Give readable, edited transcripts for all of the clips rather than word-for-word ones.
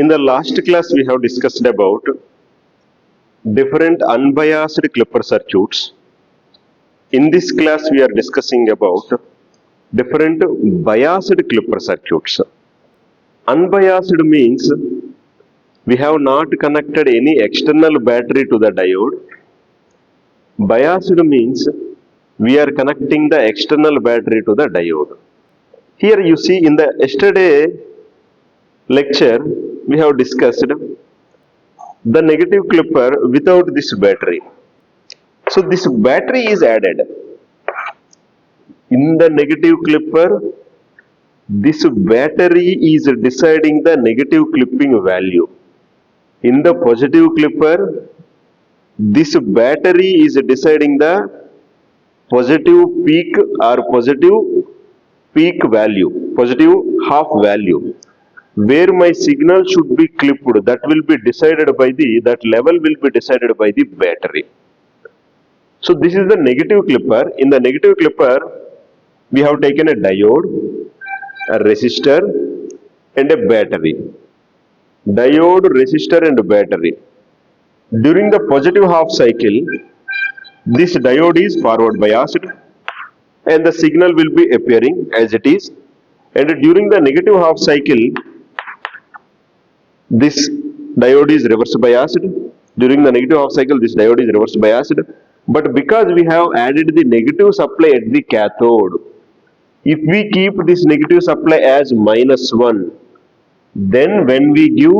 In the last class, we have discussed about different unbiased clipper circuits. In this class, we are discussing about different biased clipper circuits. Unbiased means we have not connected any external battery to the diode. Biased means we are connecting the external battery to the diode. Here you see in the yesterday lecture, we have discussed the negative clipper without this battery. So this battery is added. In the negative clipper, this battery is deciding the negative clipping value. In the positive clipper, this battery is deciding the positive peak or positive peak value, positive half value. Where my signal should be clipped, that will be decided by that level will be decided by the battery. So this is the negative clipper. In the negative clipper, we have taken a diode, a resistor and a battery. Diode, resistor and battery. During the positive half cycle, this diode is forward biased and the signal will be appearing as it is. And during the negative half cycle, this diode is reverse biased. During the negative half cycle, this diode is reverse biased. But because we have added the negative supply at the cathode, if we keep this negative supply as -1, then when we give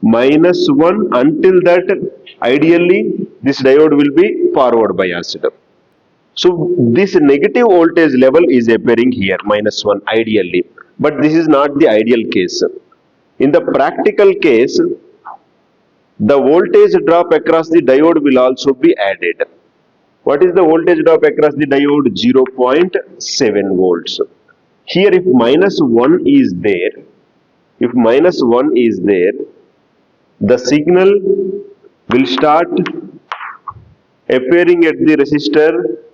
-1, until that, ideally, this diode will be forward biased. So this negative voltage level is appearing here, -1 ideally. But this is not the ideal case. In the practical case, the voltage drop across the diode will also be added. What is the voltage drop across the diode? 0.7 volts. Here if -1 is there, the signal will start appearing at the resistor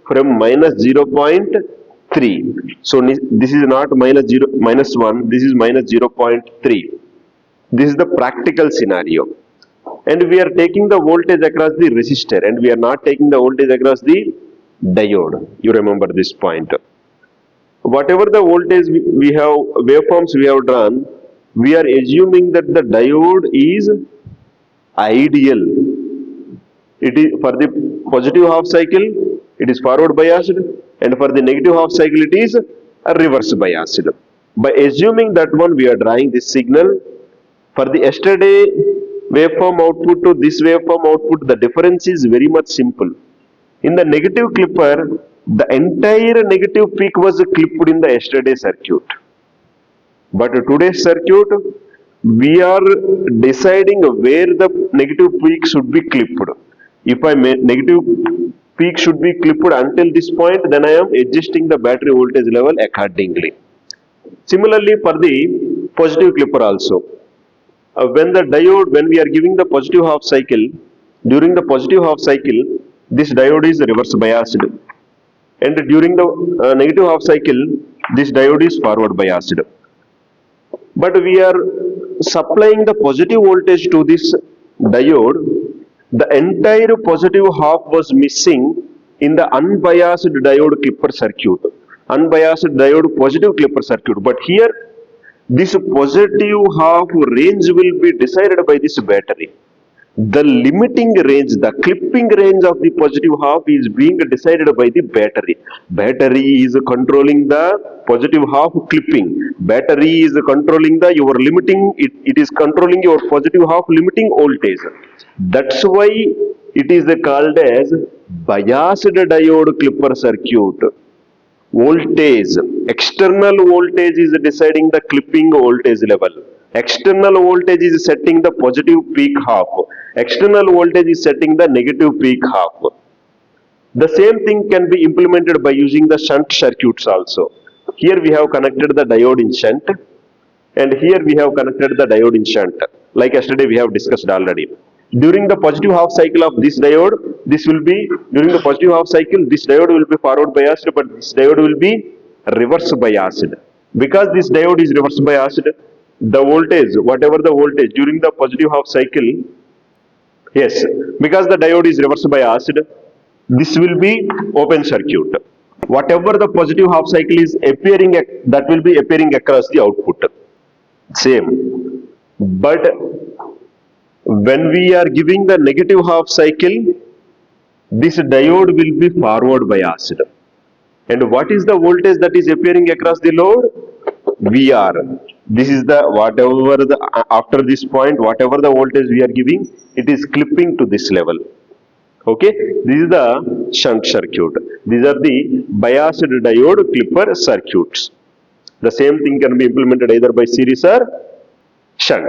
from -0.3. So this is not -1, this is -0.3. This is the practical scenario. And we are taking the voltage across the resistor and we are not taking the voltage across the diode. You remember this point. Whatever the voltage we have, waveforms we have drawn, we are assuming that the diode is ideal. It is for the positive half cycle, it is forward biased, and for the negative half cycle, it is a reverse biased. By assuming that one, we are drawing this signal. For the yesterday waveform output to this waveform output, the difference is very much simple. In the negative clipper, the entire negative peak was clipped in the yesterday circuit. But today's circuit, we are deciding where the negative peak should be clipped. If negative peak should be clipped until this point, then I am adjusting the battery voltage level accordingly. Similarly, for the positive clipper also. When we are giving the positive half cycle, during the positive half cycle, this diode is reverse biased. And during the negative half cycle, this diode is forward biased. But we are supplying the positive voltage to this diode. The entire positive half was missing in the unbiased diode clipper circuit. Unbiased diode positive clipper circuit. But here, this positive half range will be decided by this battery. The limiting range, the clipping range of the positive half is being decided by the battery. Battery is controlling the positive half clipping. Battery is controlling your limiting, it is controlling your positive half limiting voltage. That's why it is called as biased diode clipper circuit. Voltage, external voltage is deciding the clipping voltage level. External voltage is setting the positive peak half. External voltage is setting the negative peak half. The same thing can be implemented by using the shunt circuits also. Here we have connected the diode in shunt and here we have connected the diode in shunt. Like yesterday we have discussed already. During the positive half cycle of this diode, during the positive half cycle, this diode will be forward biased, but this diode will be reverse biased. Because this diode is reverse biased, the voltage, whatever the voltage during the positive half cycle, yes, because the diode is reverse biased, this will be open circuit. Whatever the positive half cycle is appearing, that will be appearing across the output. Same. But when we are giving the negative half cycle, this diode will be forward biased. And what is the voltage that is appearing across the load? VR. This is the whatever the after this point, whatever the voltage we are giving, it is clipping to this level. Okay, this is the shunt circuit. These are the biased diode clipper circuits. The same thing can be implemented either by series or shunt.